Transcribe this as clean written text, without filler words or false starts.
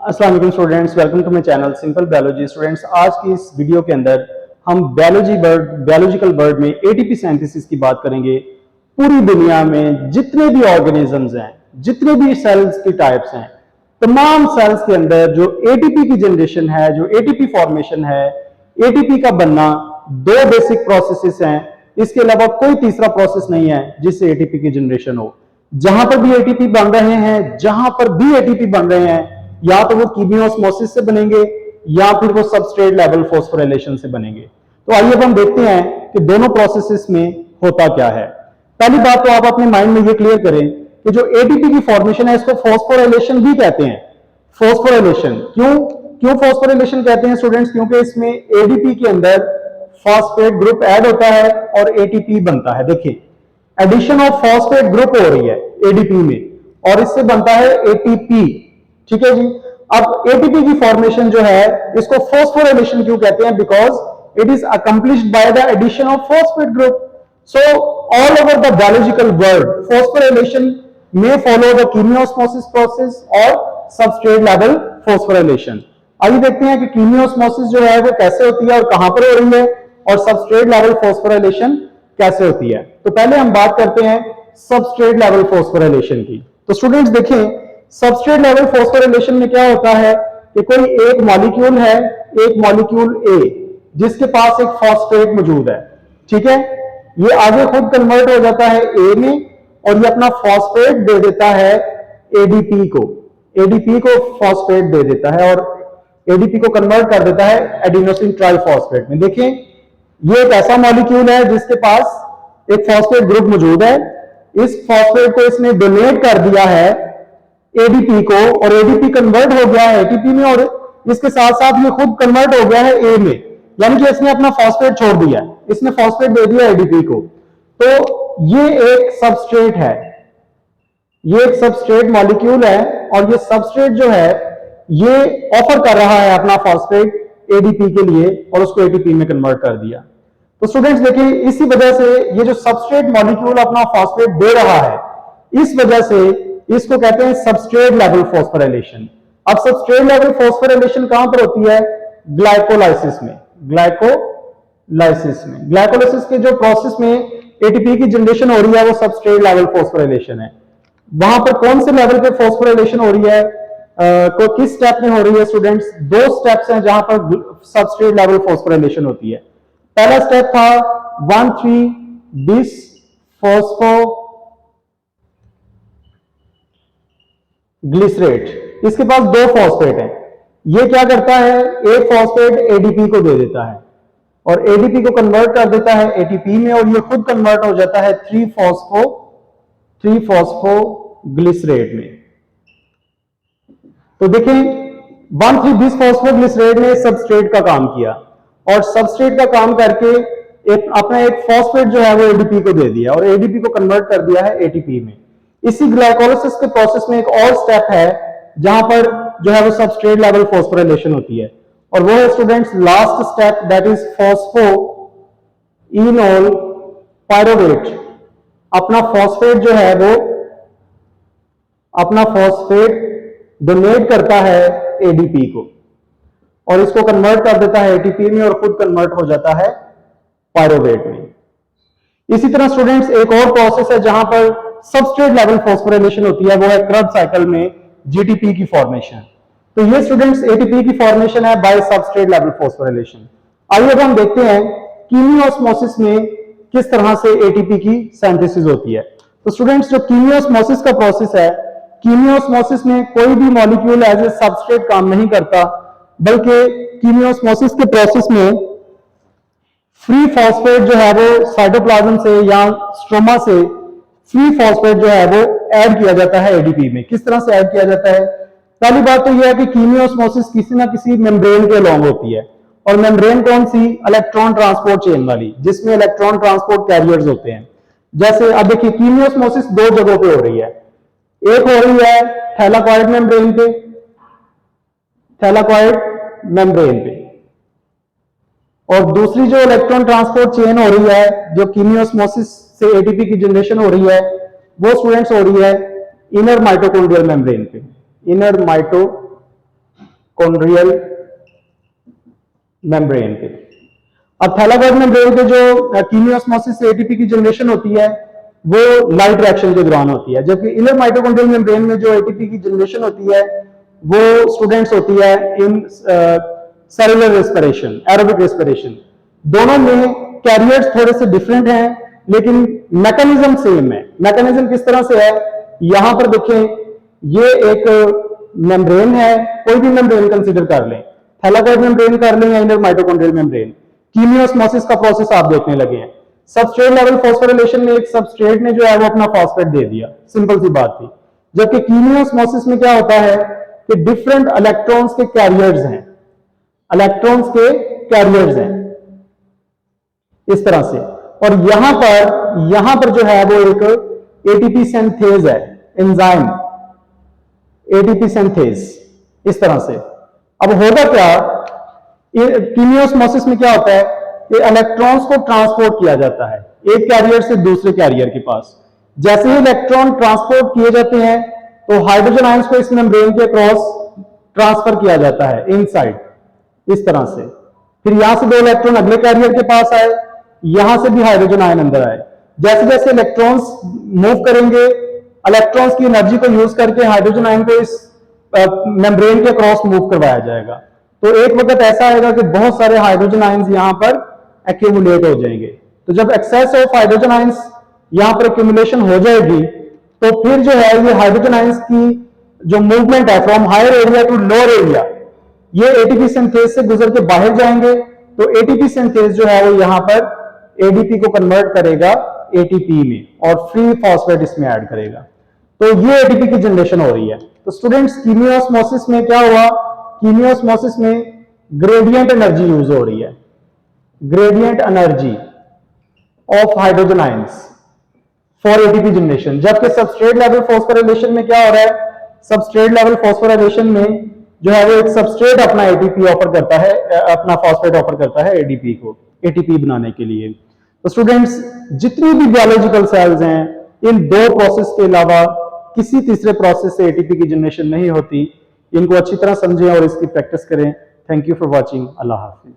अस्सलाम वालेकुम students, welcome to my channel simple biology. Students, आज की इस वीडियो के अंदर हम बायोलॉजिकल वर्ड में एटीपी सिंथेसिस की बात करेंगे। पूरी दुनिया में जितने भी ऑर्गेनिजम्स हैं, जितने भी सेल्स की टाइप्स हैं, तमाम सेल्स के अंदर जो एटीपी की जनरेशन है, जो एटीपी फॉर्मेशन है, एटीपी का बनना, दो बेसिक प्रोसेसेस हैं। इसके अलावा कोई तीसरा प्रोसेस नहीं है जिससे एटीपी की जनरेशन हो। जहां पर भी एटीपी बन रहे हैं, जहां पर भी एटीपी बन रहे हैं, या तो वो कीमियोस्मोसिस से बनेंगे या फिर वो सबस्ट्रेट लेवल फॉस्फोराइलेशन से बनेंगे। तो आइए अब हम देखते हैं कि दोनों प्रोसेसेस में होता क्या है। पहली बात तो आप अपने माइंड में ये क्लियर करें कि जो एटीपी की फॉर्मेशन है इसको फॉस्फोराइलेशन भी कहते हैं। फॉस्फोराइलेशन क्यों फॉस्फोराइलेशन कहते हैं स्टूडेंट्स? क्योंकि इसमें एडीपी के अंदर फॉस्फेट ग्रुप ऐड होता है और एटीपी बनता है। देखिए, एडिशन ऑफ फॉस्फेट ग्रुप हो रही है एडीपी में और इससे बनता है एटीपी। ठीक है जी। अब एटीपी की फॉर्मेशन जो है इसको फॉस्फोराइलेशन क्यों कहते हैं? Because it is accomplished by the addition of phosphate group. So all over the biological world phosphorylation may follow the chemiosmosis process और substrate level phosphorylation। आइए देखते हैं कि कीमियोस्मोसिस जो है वो कैसे होती है और कहां पर हो रही है, और सबस्ट्रेट लेवल फॉस्फोराइलेशन कैसे होती है। तो पहले हम बात करते हैं सबस्ट्रेट लेवल फॉस्फोराइलेशन की। तो स्टूडेंट्स देखें, सबस्ट्रेट लेवल फॉस्फोराइलेशन में क्या होता है कि कोई एक मॉलिक्यूल है, एक मॉलिक्यूल ए, जिसके पास एक फॉस्फेट मौजूद है। ठीक है, ये आगे खुद कन्वर्ट हो जाता है ए में और ये अपना फॉस्फेट दे देता है एडीपी को। एडीपी को फॉस्फेट दे देता है और एडीपी को कन्वर्ट कर देता है एडिनोसिन ट्राइफॉस्फेट में। देखिए, ये एक ऐसा मॉलिक्यूल है जिसके पास एक फॉस्फेट ग्रुप मौजूद है। इस फॉस्फेट को इसने डोनेट कर दिया है एडीपी को और एडीपी कन्वर्ट हो गया है एटीपी में और इसके साथ साथ ये खुद कन्वर्ट हो गया है ए में, यानी कि इसने अपना फॉस्फेट छोड़ दिया है, इसने फॉस्फेट दे दिया एडीपी को। तो ये एक सबस्ट्रेट है, ये एक सबस्ट्रेट मॉलिक्यूल है और ये सबस्ट्रेट जो है ये ऑफर कर रहा है अपना फॉस्फेट एडीपी के लिए और उसको एटीपी में कन्वर्ट कर दिया। तो स्टूडेंट्स देखिए, इसी वजह से ये जो सबस्ट्रेट मॉलिक्यूल अपना फॉस्फेट दे रहा है, इस वजह से इसको कहते हैं सबस्ट्रेट लेवल फॉस्फोराइलेशन। अब सबस्ट्रेट लेवल फॉस्फोराइलेशन कहां पर होती है? ग्लाइकोलाइसिस में। ग्लाइकोलाइसिस के जो प्रोसेस में एटीपी की जनरेशन हो रही है वो सबस्ट्रेट लेवल फॉस्फोराइलेशन है। वहां पर कौन से लेवल पे फॉस्फोराइलेशन हो रही है, किस स्टेप में हो रही है स्टूडेंट्स? दो स्टेप्स हैं जहां पर सबस्ट्रेट लेवल फॉस्फोराइलेशन होती है। पहला स्टेप था 1,3-bis फॉस्फोग्लिसरेट। इसके पास दो फॉस्फेट हैं। ये क्या करता है? एक फॉस्फेट एडीपी को दे देता है और एडीपी को कन्वर्ट कर देता है एटीपी में और ये खुद कन्वर्ट हो जाता है 3-फॉस्फोग्लिसरेट में। तो देखें, 1,3-bis फॉस्फोग्लिसरेट ने सबस्ट्रेट का काम किया और सबस्ट्रेट का काम करके अपना एक फॉस्फेट जो है वो एडीपी को दे दिया और एडीपी को कन्वर्ट कर दिया है एटीपी में। इसी ग्लाइकोलाइसिस के प्रोसेस में एक और स्टेप है जहां पर जो है वो सबस्ट्रेट लेवल फॉस्फोराइलेशन होती है और वो है students last step, that is phosphoenol pyruvate. अपना फॉस्फेट जो है वो अपना फॉस्फेट डोनेट करता है एडीपी को और इसको कन्वर्ट कर देता है एटीपी में और खुद कन्वर्ट हो जाता है पायरोवेट में। इसी तरह स्टूडेंट्स एक और प्रोसेस है जहां पर सबस्ट्रेट लेवल फॉस्फोराइलेशन होती है, वो है क्रेब्स साइकिल में जीटीपी की फॉर्मेशन। तो ये स्टूडेंट्स एटीपी की फॉर्मेशन है बाय सबस्ट्रेट लेवल फॉस्फोराइलेशन। आइए अब हम देखते हैं कीमियोस्मोसिस में किस तरह से एटीपी की सिंथेसिस होती है। तो स्टूडेंट्स, जो कीमियोस्मोसिस का प्रोसेस है, कीमियोस्मोसिस में कोई भी मॉलिक्यूल एज ए सबस्ट्रेट काम नहीं करता, बल्कि कीमियोस्मोसिस के प्रोसेस में फ्री फॉस्फेट जो है वो साइटोप्लाज्म से या स्ट्रोमा से फ्री फॉस्फेट जो है वो ऐड किया जाता है एडीपी में। किस तरह से ऐड किया जाता है? पहली बात तो यह है कि कीमियोस्मोसिस किसी ना किसी मेम्ब्रेन के अलोंग होती है और मेम्ब्रेन कौन सी? इलेक्ट्रॉन ट्रांसपोर्ट चेन वाली, जिसमें इलेक्ट्रॉन ट्रांसपोर्ट कैरियर्स होते हैं। जैसे अब देखिए, कीमियोस्मोसिस दो जगहों पे हो रही है। एक हो रही है थैलाकॉइड मेम्ब्रेन पे, और दूसरी जो इलेक्ट्रॉन ट्रांसपोर्ट चेन हो रही है जो कीमियोस्मोसिस से एटीपी की जनरेशन हो रही है, वो स्टूडेंट्स हो रही है इनर माइटोकॉन्ड्रियल मेम्ब्रेन पे। इनर माइटोकॉन्ड्रियल थैलाकोइड मेम्ब्रेन के। अब थैलाकोइड मेम्ब्रेन के जो कीमियोस्मोसिस से एटीपी की जनरेशन होती है वो लाइट रिएक्शन के दौरान होती है, जबकि इनर माइटोकॉन्ड्रियल मेम्ब्रेन में जो एटीपी की जनरेशन होती है वो स्टूडेंट्स होती है in cellular respiration, aerobic respiration. दोनों में कैरियर्स थोड़े से डिफरेंट हैं लेकिन मैकेनिज्म सेम है। मैकेनिज्म किस तरह से है, यहां पर देखें, ये एक मेम्ब्रेन है, कोई भी मेम्ब्रेन कंसीडर कर लें, थैलाकोइड मेम्ब्रेन कर लें या इनर माइटोकॉन्ड्रियल मेम्ब्रेन। कीमियोस्मोसिस का प्रोसेस आप देखने लगे हैं। सबस्ट्रेट लेवल फॉस्फोरिलेशन में एक सबस्ट्रेट ने जो है वो अपना फॉस्फेट दे दिया, सिंपल सी बात थी। जबकि कीमियोस्मोसिस में क्या होता है कि डिफरेंट इलेक्ट्रॉन्स के कैरियर्स हैं, इलेक्ट्रॉन्स के कैरियर्स हैं इस तरह से। और यहां पर जो है वो एक एटीपी सिंथेज है, एंजाइम एटीपी सिंथेज, इस तरह से। अब होगा क्या, कीमियोस्मोसिस में क्या होता है कि इलेक्ट्रॉन्स को ट्रांसपोर्ट किया जाता है एक कैरियर से दूसरे कैरियर के पास। जैसे ही इलेक्ट्रॉन ट्रांसपोर्ट किए जाते हैं तो हाइड्रोजन आयंस को इस मेम्ब्रेन के क्रॉस ट्रांसफर किया जाता है इनसाइड, इस तरह से। फिर यहां से 2 इलेक्ट्रॉन अगले कैरियर के पास आए, यहां से भी हाइड्रोजन आयन अंदर आए। जैसे जैसे इलेक्ट्रॉन्स मूव करेंगे, इलेक्ट्रॉन्स की एनर्जी को यूज करके हाइड्रोजन आयन को इस मेम्ब्रेन के क्रॉस मूव करवाया जाएगा। तो एक वक्त ऐसा आएगा कि बहुत सारे हाइड्रोजन आयंस यहां पर एक्यूमुलेट हो जाएंगे। तो जब एक्सेस ऑफ हाइड्रोजन आयंस यहां पर एक्यूमुलेशन हो जाएगी तो फिर जो है ये हाइड्रोजन आयंस की जो मूवमेंट है from higher area to lower area, ये एटीपी सिंथेज से गुजर के बाहर जाएंगे। तो एटीपी सिंथेज जो है वो यहां पर एडीपी को कन्वर्ट करेगा एटीपी में और फ्री फॉस्फेट इसमें ऐड करेगा। तो ये एटीपी की जनरेशन हो रही है। तो स्टूडेंट्स, कीमियोस्मोसिस में क्या हुआ, कीमियोस्मोसिस में ग्रेडियंट एनर्जी यूज हो रही है, gradient energy of hydrogen ions for ATP generation. जबकि सबस्ट्रेट लेवल फॉस्फोराइलेशन में क्या हो रहा है, सबस्ट्रेट लेवल फॉस्फोराइलेशन में जो है वो एक सबस्ट्रेट अपना एटीपी ऑफर करता है, अपना फॉस्फेट ऑफर करता है एडीपी को, एटीपी बनाने के लिए। तो स्टूडेंट्स, जितनी भी बायोलॉजिकल सेल्स हैं, इन 2 प्रोसेस के अलावा किसी तीसरे प्रोसेस से एटीपी की जनरेशन नहीं होती। इनको अच्छी तरह समझें और इसकी प्रैक्टिस करें। Thank you for watching. Allah Hafiz.